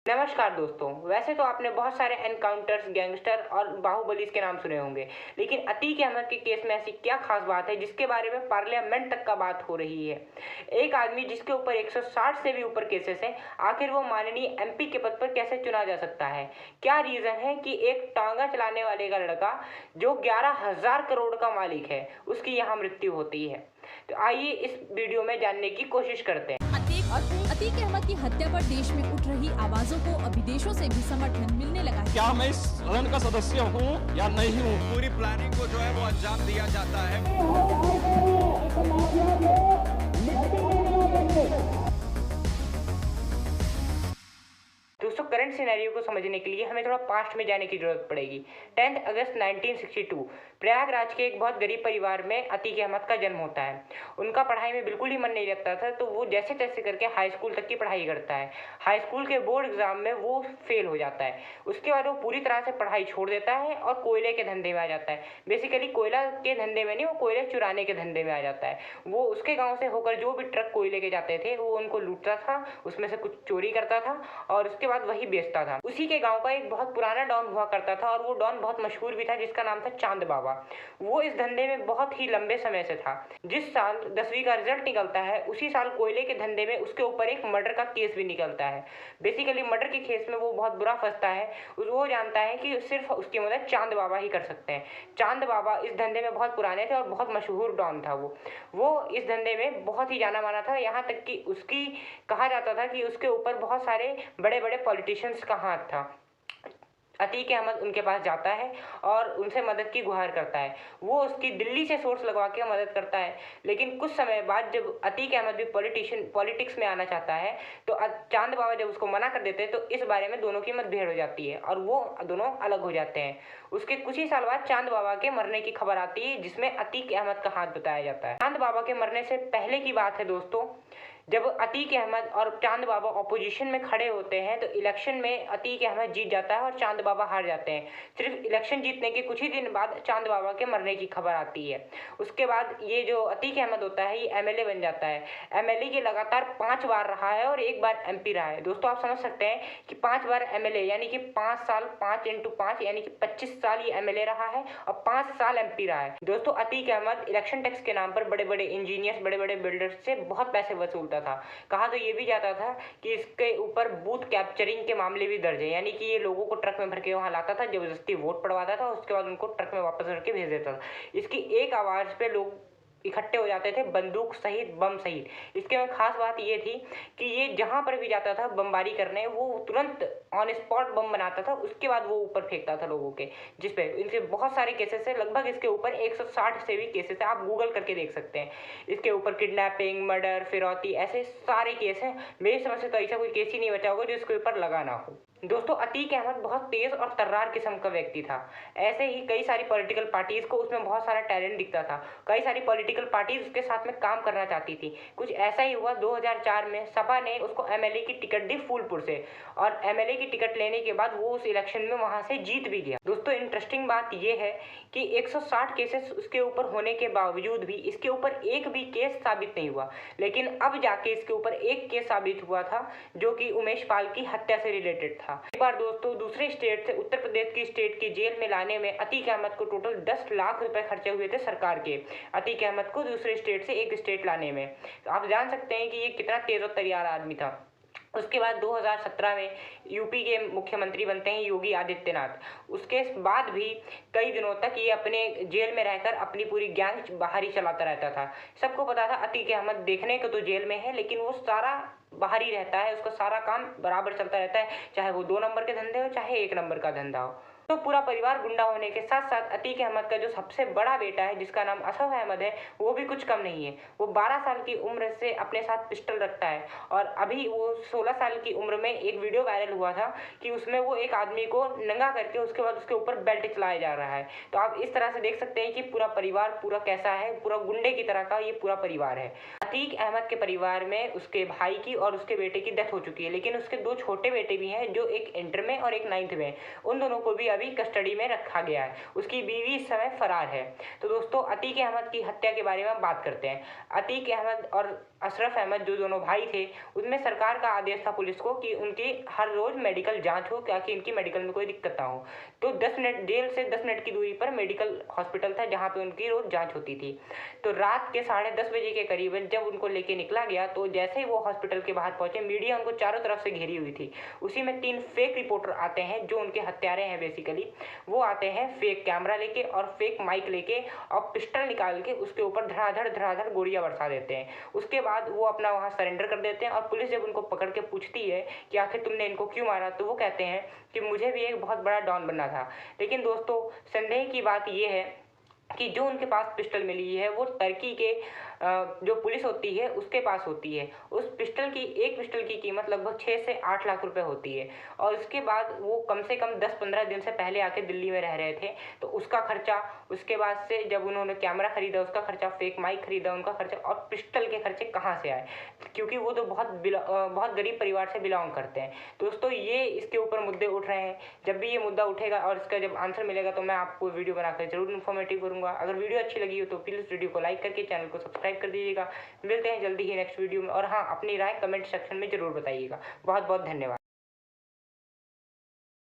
नमस्कार दोस्तों। वैसे तो आपने बहुत सारे एनकाउंटर्स, गैंगस्टर और बाहुबली के नाम सुने होंगे, लेकिन अतीक अहमद के केस में ऐसी क्या खास बात है जिसके बारे में पार्लियामेंट तक का बात हो रही है। एक आदमी जिसके ऊपर 160 से भी ऊपर केसेस हैं, आखिर वो माननीय एमपी के पद पर कैसे चुना जा सकता है? क्या रीजन है कि एक टांगा चलाने वाले का लड़का जो 11,000 करोड़ का मालिक है, उसकी यहाँ मृत्यु होती है? तो आइए इस वीडियो में जानने की कोशिश करते हैं। अतीक अहमद की हत्या पर देश में उठ रही आवाजों को अब विदेशों से भी समर्थन मिलने लगा है। क्या मैं इस सदन का सदस्य हूँ या नहीं हूँ? पूरी प्लानिंग को जो है वो अंजाम दिया जाता है। दोस्तों, करंट सिनेरियो को समझने के लिए हमें थोड़ा पास्ट में जाने की जरूरत पड़ेगी। 10 अगस्त 1962 प्रयागराज के एक बहुत गरीब परिवार में अतीक अहमद का जन्म होता है। उनका पढ़ाई में बिल्कुल ही मन नहीं लगता था, तो वो जैसे तैसे करके हाई स्कूल तक की पढ़ाई करता है। हाई स्कूल के बोर्ड एग्जाम में वो फेल हो जाता है। उसके बाद वो पूरी तरह से पढ़ाई छोड़ देता है और कोयले के धंधे में आ जाता है। बेसिकली कोयला के धंधे में नहीं, वो कोयले चुराने के धंधे में आ जाता है। वो उसके गाँव से होकर जो भी ट्रक कोयले के जाते थे वो उनको लूटता था, उसमें से कुछ चोरी करता था और उसके बाद वही बेचता था। उसी के गांव का एक बहुत पुराना डॉन हुआ करता था और वो डॉन बहुत मशहूर भी था, जिसका नाम था चांद बाबा। वो इस धंधे में बहुत ही लंबे समय से था। जिस साल 10वीं का रिजल्ट निकलता है, उसी साल कोयले के धंधे में उसके ऊपर एक मर्डर का केस भी निकलता है। बेसिकली मर्डर के केस में वो बहुत बुरा फंसता है। वो जानता है कि सिर्फ उसकी मदद चांद बाबा ही कर सकते हैं। चांद बाबा इस धंधे में बहुत पुराने थे और बहुत मशहूर डॉन था। वो इस धंधे में बहुत ही जाना माना था, यहाँ तक कि उसकी कहा जाता था कि उसके ऊपर बहुत सारे बड़े बड़े पॉलिटिशियंस का हाथ था। अतीक अहमद उनके पास जाता है और उनसे मदद की गुहार करता है। वो उसकी दिल्ली से सोर्स लगवा के मदद करता है, लेकिन कुछ समय बाद जब अतीक अहमद भी पॉलिटिक्स में आना चाहता है, तो चांद बाबा जब उसको मना कर देते हैं, तो इस बारे में दोनों की मतभेद हो जाती है और वो दोनों अलग हो जाते हैं। उसके कुछ ही साल बाद चांद बाबा के मरने की खबर आती है, जिसमें अतीक अहमद का हाथ बताया जाता है। चांद बाबा के मरने से पहले की बात है दोस्तों, जब अतीक अहमद और चांद बाबा ऑपोजिशन में खड़े होते हैं, तो इलेक्शन में अतीक अहमद जीत जाता है और चांद बाबा हार जाते हैं। सिर्फ इलेक्शन जीतने के कुछ ही दिन बाद चांद बाबा के मरने की खबर आती है। उसके बाद ये जो अतीक अहमद होता है, ये एमएलए बन जाता है। एमएलए के लगातार 5 बार रहा है और 1 बार एमपी रहा है। दोस्तों, आप समझ सकते हैं कि 5 बार एमएलए यानी कि 5 साल, 5 × 5 यानी कि 25 साल ये एमएलए रहा है और 5 साल एमपी रहा है। दोस्तों, अतीक अहमद इलेक्शन टैक्स के नाम पर बड़े बड़े इंजीनियर्स, बड़े बड़े बिल्डर्स से बहुत पैसे वसूलता था। कहा तो ये भी जाता था कि इसके ऊपर बूथ कैप्चरिंग के मामले भी दर्ज है, यानी कि ये लोगों को ट्रक में भर के वहाँ लाता था, जबरदस्ती वोट पड़वाता था, उसके बाद उनको ट्रक में वापस भर के भेज देता था। इसकी एक आवाज़ पे लोग इकट्ठे हो जाते थे, बंदूक सहित, बम सहित। इसके में खास बात ये थी कि ये जहाँ पर भी जाता था बमबारी करने, वो तुरंत ऑन स्पॉट बम बनाता था, उसके बाद वो ऊपर फेंकता था लोगों के, जिस पे इनके बहुत सारे केसेस है। लगभग इसके ऊपर 160 से भी केसेस है, आप गूगल करके देख सकते हैं। इसके ऊपर किडनैपिंग, मर्डर, फिरौती, ऐसे सारे केस हैं। मेरी समझ से तो ऐसा कोई केस ही नहीं बचा होगा जो इसके ऊपर लगा ना हो। दोस्तों, अतीक अहमद बहुत तेज और तर्रार किस्म का व्यक्ति था। ऐसे ही कई सारी पॉलिटिकल पार्टीज को उसमें बहुत सारा टैलेंट दिखता था। कई सारी पॉलिटिकल पार्टीज उसके साथ में काम करना चाहती थी। कुछ ऐसा ही हुआ 2004 में सपा ने उसको एमएलए की टिकट दी फूलपुर से, और एमएलए की टिकट लेने के बाद वो उस इलेक्शन में वहां से जीत भी गया। दोस्तों, इंटरेस्टिंग बात यह है कि 160 केसेस उसके ऊपर होने के बावजूद भी इसके ऊपर एक भी केस साबित नहीं हुआ। लेकिन अब जाके इसके ऊपर एक केस साबित हुआ था, जो कि उमेश पाल की हत्या से रिलेटेड था। एक बार दोस्तों, दूसरे स्टेट से उत्तर प्रदेश की स्टेट की जेल में लाने में अतीक अहमद को टोटल 10 लाख रुपए खर्चे हुए थे सरकार के, अतीक अहमद को दूसरे स्टेट से एक स्टेट लाने में। तो आप जान सकते हैं कि ये कितना तेज और तैयार आदमी था। उसके बाद 2017 में यूपी के मुख्यमंत्री बनते हैं योगी आदित्यनाथ। उसके बाद भी कई दिनों तक ये अपने जेल में रहकर अपनी पूरी गैंग बाहर ही चलाता रहता था। सबको पता था अतीक अहमद देखने को तो जेल में है, लेकिन वो सारा बाहर ही रहता है, उसका सारा काम बराबर चलता रहता है, चाहे वो 2 नंबर के धंधे हो चाहे 1 नंबर का धंधा हो। तो पूरा परिवार गुंडा होने के साथ साथ अतीक अहमद का जो सबसे बड़ा बेटा है, जिसका नाम असफ अहमद है, वो भी कुछ कम नहीं है। वो 12 साल की उम्र से अपने साथ पिस्टल रखता है, और अभी वो 16 साल की उम्र में एक वीडियो वायरल हुआ था कि उसमें वो एक आदमी को नंगा करके उसके बाद उसके ऊपर बेल्ट चलाया जा रहा है। तो आप इस तरह से देख सकते हैं कि पूरा परिवार पूरा कैसा है, पूरा गुंडे की तरह का ये पूरा परिवार है। अतीक अहमद के परिवार में उसके भाई की और उसके बेटे की डेथ हो चुकी है, लेकिन उसके 2 छोटे बेटे भी हैं, जो एक इंटर में और एक 9th में। उन दोनों को भी अभी कस्टडी में रखा गया है। उसकी बीवी इस समय फरार है। तो दोस्तों, अतीक अहमद की हत्या के बारे में बात करते हैं। अतीक अहमद और अशरफ अहमद जो दोनों भाई थे, उसमें सरकार का आदेश था पुलिस को कि उनकी हर रोज़ मेडिकल जांच हो ताकि इनकी मेडिकल में कोई दिक्कत ना हो। तो 10 मिनट, जेल से 10 मिनट की दूरी पर मेडिकल हॉस्पिटल था जहाँ पे उनकी रोज़ जांच होती थी। तो रात के 10:30 बजे के करीब जब उनको लेके निकला गया, तो जैसे ही वो हॉस्पिटल के बाहर पहुंचे, मीडिया उनको चारों तरफ से घेरी हुई थी। उसी में 3 फेक रिपोर्टर आते हैं जो उनके हत्यारे हैं बेसिकली। वो आते हैं फेक कैमरा लेके और फेक माइक लेके और पिस्टल निकाल के उसके ऊपर धड़ाधड़ गोलियां बरसा देते हैं। उसके बाद वो अपना वहाँ सरेंडर कर देते हैं और पुलिस जब उनको पकड़ के पूछती है कि आखिर तुमने इनको क्यों मारा, तो वो कहते हैं कि मुझे भी एक बहुत बड़ा डॉन बनना था। लेकिन दोस्तों, संदेह की बात ये है कि जो उनके पास पिस्टल मिली है वो टर्की के जो पुलिस होती है उसके पास होती है। उस पिस्टल की, एक पिस्टल की कीमत लगभग 6 से 8 लाख रुपए होती है। और उसके बाद वो कम से कम 10-15 दिन से पहले आके दिल्ली में रह रहे थे, तो उसका खर्चा, उसके बाद से जब उन्होंने कैमरा खरीदा उसका खर्चा, फेक माइक खरीदा उनका खर्चा, और पिस्टल के खर्चे कहाँ से आए, क्योंकि वो तो बहुत गरीब परिवार से बिलोंग करते हैं। दोस्तों, ये इसके ऊपर मुद्दे उठ रहे हैं। जब भी ये मुद्दा उठेगा और इसका जब आंसर मिलेगा तो मैं आपको वीडियो बनाकर जरूर इन्फॉर्मेटिव करूँगा। अगर वीडियो अच्छी लगी हो तो प्लीज़ वीडियो को लाइक करके चैनल को सब्सक्राइब कर दीजिएगा। मिलते हैं जल्दी ही नेक्स्ट वीडियो में, और हाँ, अपनी राय कमेंट सेक्शन में जरूर बताइएगा। बहुत बहुत धन्यवाद।